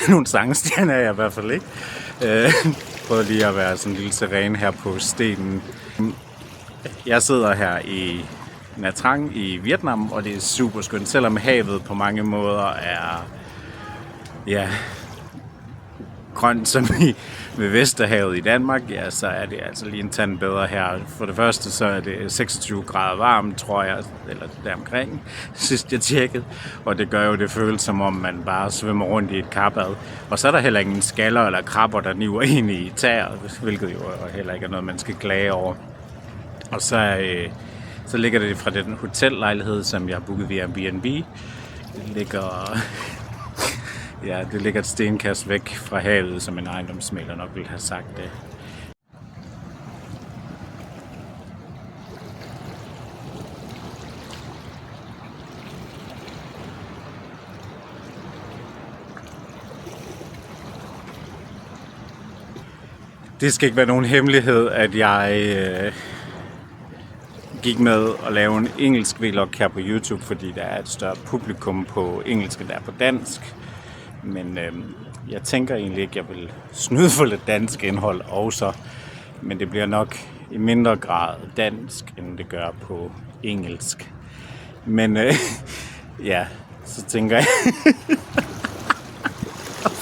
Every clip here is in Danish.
Nogle sangstjerner er jeg i hvert fald ikke. Prøver lige at være sådan en lille sirene her på stenen. Jeg sidder her i Nha Trang i Vietnam, og det er super skønt. Selvom havet på mange måder er grønt som ved Vesterhavet i Danmark, ja, så er det altså lige en tand bedre her. For det første, så er det 26 grader varmt, tror jeg, eller deromkring, sidst jeg tjekkede. Og det gør jo, det føles som om, man bare svømmer rundt i et karbad. Og så er der heller ingen skaller eller krabber, der niver ind i tager, hvilket jo heller ikke er noget, man skal klage over. Og så ligger det fra den hotellejlighed, som jeg har booket via Airbnb. Det ligger et stenkast væk fra havet, som en ejendomsmægler nok ville have sagt det. Det skal ikke være nogen hemmelighed, at jeg gik med at lave en engelsk vlog her på YouTube, fordi der er et større publikum på engelsk end der er på dansk. Men jeg tænker egentlig ikke, at jeg vil snyde for lidt dansk indhold også. Men det bliver nok i mindre grad dansk, end det gør på engelsk. Men så tænker jeg...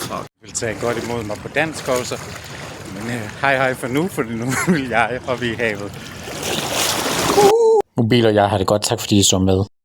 Jeg vil tage godt imod mig på dansk også. Men hej for nu, for nu vil jeg op i havet. Mobil og jeg har det godt. Tak fordi I så med.